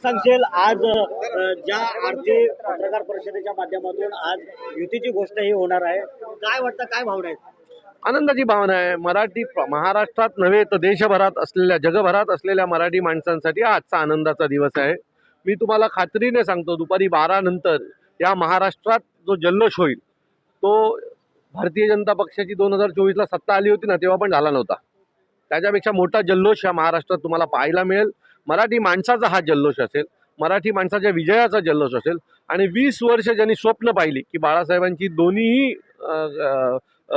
सांगशील आज ज्या आरती पत्रकार परिषदेच्या माध्यमातून आज युतीची गोष्ट ही होणार आहे, काय वाटतं, काय भावना आहेत? आनंदाची भावना आहे. महाराष्ट्रात नव्हे तर देशभरात असलेल्या, जगभरात असलेल्या मराठी माणसांसाठी आजचा आनंदाचा दिवस आहे. मी तुम्हाला खात्रीने सांगतो, दुपारी 12 नंतर या महाराष्ट्रात जो जल्लोष होईल तो भारतीय जनता पक्षाची 2024ला सत्ता आली होती ना, तेव्हा पण झाला नव्हता. त्याच्यापेक्षा मोठा जल्लोष या महाराष्ट्रात तुम्हाला पाहायला मिळेल. मराठी माणसाचा हा जल्लोष असेल, मराठी माणसाच्या विजयाचा जल्लोष असेल. आणि 20 वर्ष ज्यांनी स्वप्न पाहिली की बाळासाहेबांची दोन्ही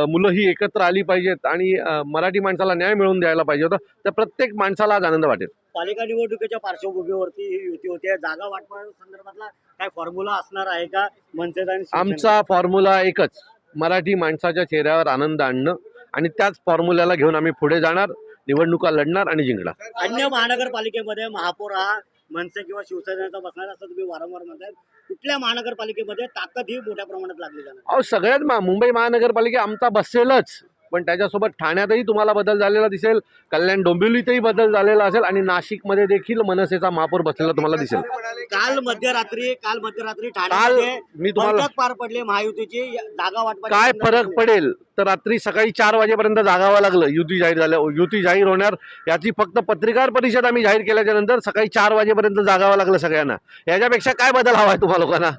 मुलं ही एकत्र आली पाहिजेत आणि मराठी माणसाला न्याय मिळवून द्यायला पाहिजे होता, त्या प्रत्येक माणसाला आज आनंद वाटेल. पालिका निवडणुकीच्या पार्श्वभूमीवरती ही युती होते. जागा वाटपा संदर्भातला काय फॉर्म्युला असणार आहे का मनसेचा आणि शिवसेनेचा? आमचा फॉर्म्युला एकच, मराठी माणसाच्या चेहऱ्यावर आनंद आणणं, आणि त्याच फॉर्म्युल्याला घेऊन आम्ही पुढे जाणार, निवडणुका लढणार आणि जिंकणार. अन्य महानगरपालिकेमध्ये महापौर हा मनसे किंवा शिवसेनेचा बसणार असं तुम्ही वारंवार म्हणताय. कुठल्या महानगरपालिकेमध्ये ताकद ही मोठ्या प्रमाणात लागली जाणार? अहो, सगळ्यात मुंबई महानगरपालिका आमचा बसेलच, पण त्याच्यासोबत ठाण्यातही तुम्हाला बदल झालेला दिसेल, कल्याण डोंबिवलीतही बदल झालेला असेल, आणि नाशिकमध्ये देखील मनसेचा महापौर बसलेला तुम्हाला दिसेल. काल मध्यरात्री ठाण्यामध्ये मी तुम्हाला बैठक पार पडली महायुतीची. जागा वाटपा काय फरक पडेल तर रात्री सकाळी 4 वाजेपर्यंत जागावं लागलं. युती जाहीर झाल्या, युती जाहीर होणार याची फक्त पत्रकार परिषद आम्ही जाहीर केल्याच्या नंतर सकाळी 4 वाजेपर्यंत जागावं लागलं सगळ्यांना. याच्यापेक्षा काय बदल हवा आहे तुम्हाला लोकांना?